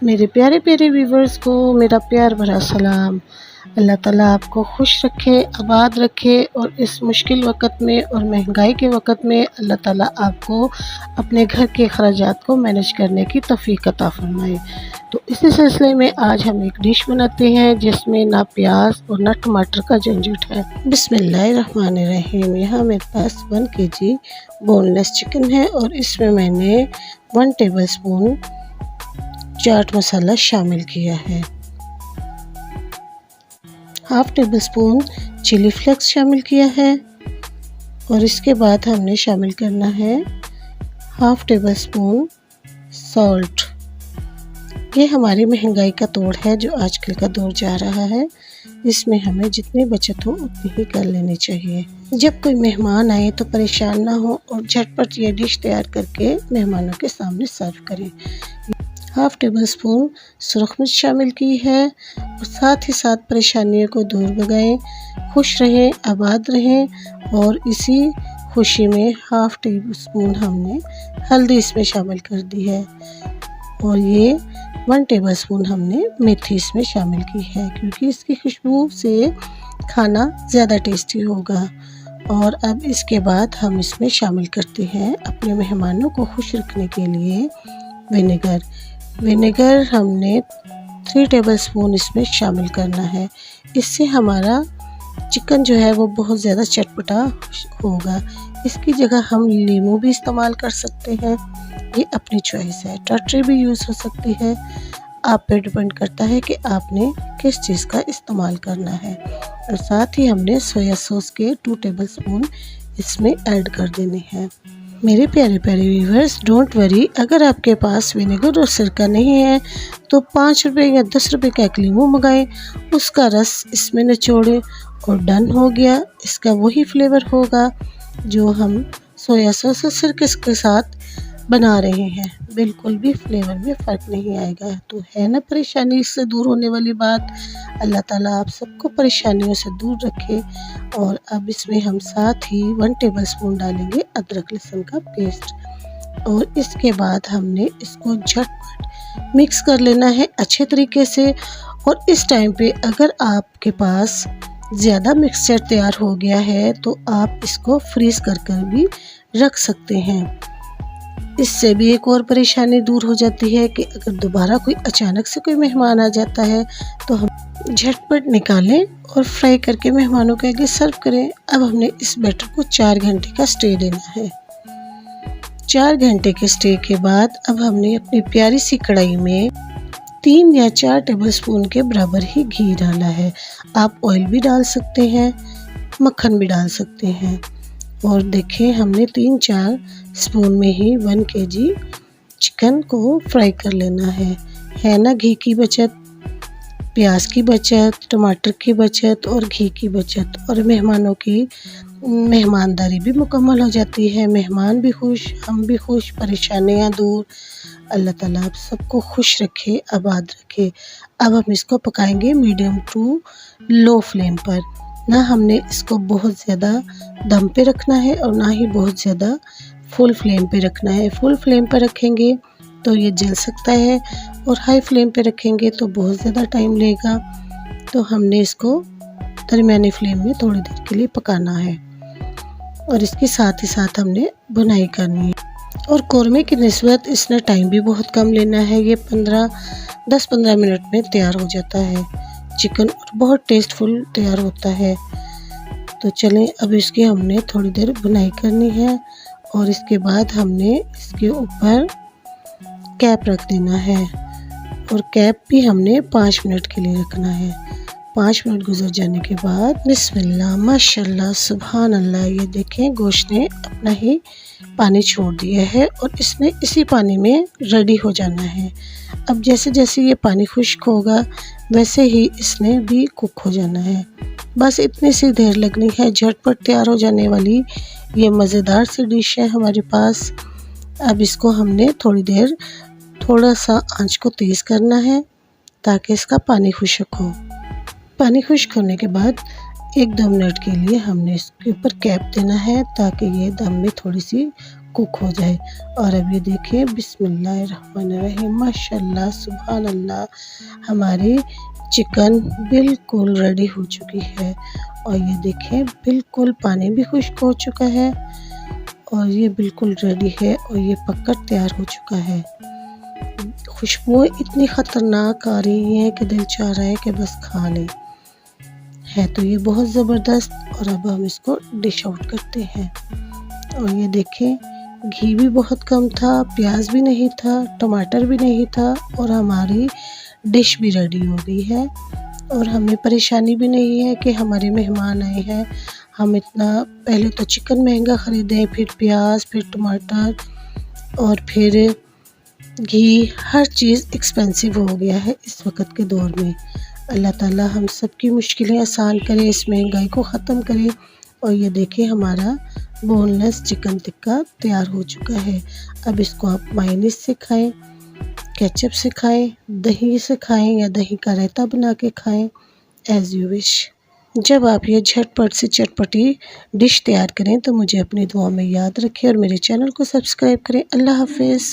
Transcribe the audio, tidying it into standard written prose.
मेरे प्यारे प्यारे व्यूवर्स को मेरा प्यार भरा सलाम। अल्लाह ताला आपको खुश रखे, आबाद रखे और इस मुश्किल वक़्त में और महंगाई के वक़्त में अल्लाह ताला आपको अपने घर के अखराजात को मैनेज करने की तौफ़ीक अता फ़रमाए। तो इसी सिलसिले में आज हम एक डिश बनाते हैं जिसमें ना प्याज और ना टमाटर का झंझट है। बिस्मिल्लाहिर्रहमानिर्रहीम। यहाँ मेरे पास 1 kg बोनलेस चिकन है और इसमें मैंने 1 टेबलस्पून चाट मसाला शामिल किया है, half tablespoon chilli flakes शामिल किया है और इसके बाद हमने शामिल करना है हाफ टेबल स्पून सॉल्ट। ये हमारी महंगाई का दौर है जो आजकल का दौर जा रहा है, इसमें हमें जितनी बचत हो उतनी ही कर लेनी चाहिए। जब कोई मेहमान आए तो परेशान ना हो और झटपट ये डिश तैयार करके मेहमानों के सामने सर्व करें। हाफ टेबल स्पून सुरख मिर्च शामिल की है और साथ ही साथ परेशानियों को दूर भगाएं, खुश रहें, आबाद रहें। और इसी खुशी में हाफ टेबल स्पून हमने हल्दी इसमें शामिल कर दी है और ये 1 टेबल स्पून हमने मेथी इसमें शामिल की है क्योंकि इसकी खुशबू से खाना ज़्यादा टेस्टी होगा। और अब इसके बाद हम इसमें शामिल करते हैं अपने मेहमानों को खुश रखने के लिए विनेगर हमने 3 टेबल स्पून इसमें शामिल करना है। इससे हमारा चिकन जो है वो बहुत ज़्यादा चटपटा होगा। इसकी जगह हम नींबू भी इस्तेमाल कर सकते हैं, ये अपनी चॉइस है। टर्टरी भी यूज़ हो सकती है, आप पे डिपेंड करता है कि आपने किस चीज़ का इस्तेमाल करना है। और साथ ही हमने सोया सॉस के 2 टेबल स्पून इसमें ऐड कर देने हैं। मेरे प्यारे प्यारे व्यूवर्स, डोंट वरी, अगर आपके पास विनेगर और सिरका नहीं है तो 5 रुपये या 10 रुपये का एक नींबू मंगाएं, उसका रस इसमें निचोड़ें और डन हो गया। इसका वही फ्लेवर होगा जो हम सोया सॉस और सिरके के साथ बना रहे हैं, बिल्कुल भी फ्लेवर में फ़र्क नहीं आएगा। तो है ना परेशानी इससे दूर होने वाली बात। अल्लाह ताला आप सबको परेशानियों से दूर रखे। और अब इसमें हम साथ ही 1 टेबल स्पून डालेंगे अदरक लहसुन का पेस्ट और इसके बाद हमने इसको झटपट मिक्स कर लेना है अच्छे तरीके से। और इस टाइम पे अगर आपके पास ज़्यादा मिक्सचर तैयार हो गया है तो आप इसको फ्रीज़ कर भी रख सकते हैं। इससे भी एक और परेशानी दूर हो जाती है कि अगर दोबारा कोई अचानक से कोई मेहमान आ जाता है तो हम झटपट निकालें और फ्राई करके मेहमानों के आगे सर्व करें। अब हमने इस बैटर को 4 घंटे का स्टे देना है। 4 घंटे के स्टे के बाद अब हमने अपनी प्यारी सी कढ़ाई में 3 या 4 टेबल स्पून के बराबर ही घी डाला है। आप ऑयल भी डाल सकते हैं, मक्खन भी डाल सकते हैं। और देखिए हमने 3-4 स्पून में ही 1 kg चिकन को फ्राई कर लेना है ना। घी की बचत, प्याज की बचत, टमाटर की बचत और घी की बचत और मेहमानों की मेहमानदारी भी मुकम्मल हो जाती है। मेहमान भी खुश, हम भी खुश, परेशानियाँ दूर। अल्लाह ताला आप सबको खुश रखे, आबाद रखे। अब हम इसको पकाएंगे मीडियम टू लो फ्लेम पर। ना हमने इसको बहुत ज़्यादा दम पे रखना है और ना ही बहुत ज़्यादा फुल फ्लेम पे रखना है। फुल फ्लेम पे रखेंगे तो ये जल सकता है और हाई फ्लेम पे रखेंगे तो बहुत ज़्यादा टाइम लेगा। तो हमने इसको दरमियानी फ्लेम में थोड़ी देर के लिए पकाना है और इसके साथ ही साथ हमने भुनाई करनी है। और कौरमे की निस्बत इसने टाइम भी बहुत कम लेना है। ये 10-15 मिनट में तैयार हो जाता है चिकन और बहुत टेस्टफुल तैयार होता है। तो चलें अब इसकी हमने थोड़ी देर भुनाई करनी है और इसके बाद हमने इसके ऊपर कैप रख देना है और कैप भी हमने 5 मिनट के लिए रखना है। 5 मिनट गुजर जाने के बाद बिस्मिल्लाह, माशाल्लाह, सुभान अल्लाह, ये देखें गोश्त ने अपना ही पानी छोड़ दिया है और इसने इसी पानी में रेडी हो जाना है। अब जैसे जैसे ये पानी खुश्क होगा वैसे ही इसने भी कुक हो जाना है। बस इतनी सी देर लगनी है, झटपट तैयार हो जाने वाली ये मज़ेदार सी डिश है हमारे पास। अब इसको हमने थोड़ी देर थोड़ा सा आंच को तेज़ करना है ताकि इसका पानी खुश्क हो। पानी खुश्क होने के बाद 1-2 मिनट के लिए हमने इसके ऊपर कैप देना है ताकि ये दम में थोड़ी सी कुक हो जाए। और अब ये देखिए बिस्मिल्लाहिर्रहमानिर्रहीम, माशाल्लाह सुभान अल्लाह, हमारी चिकन बिल्कुल रेडी हो चुकी है। और ये देखिए बिल्कुल पानी भी खुश्क हो चुका है और ये बिल्कुल रेडी है और ये पककर तैयार हो चुका है। खुशबू इतनी ख़तरनाक आ रही है कि दिल चाह रहा है कि बस खा लें। है तो ये बहुत ज़बरदस्त। और अब हम इसको डिश आउट करते हैं। और ये देखें घी भी बहुत कम था, प्याज भी नहीं था, टमाटर भी नहीं था और हमारी डिश भी रेडी हो गई है। और हमें परेशानी भी नहीं है कि हमारे मेहमान आए हैं, हम इतना पहले तो चिकन महंगा ख़रीदें, फिर प्याज, फिर टमाटर और फिर घी, हर चीज़ एक्सपेंसिव हो गया है इस वक्त के दौर में। अल्लाह ताला हम सब की मुश्किलें आसान करे, इस महंगाई को ख़त्म करे। और ये देखिए हमारा बोनलेस चिकन टिक्का तैयार हो चुका है। अब इसको आप मायोनीज से खाएं, केचप से खाएं, दही से खाएं या दही का रायता बना के खाएं, एज़ यू विश। जब आप ये झटपट से चटपटी डिश तैयार करें तो मुझे अपनी दुआ में याद रखें और मेरे चैनल को सब्सक्राइब करें। अल्लाह हाफ़िज़।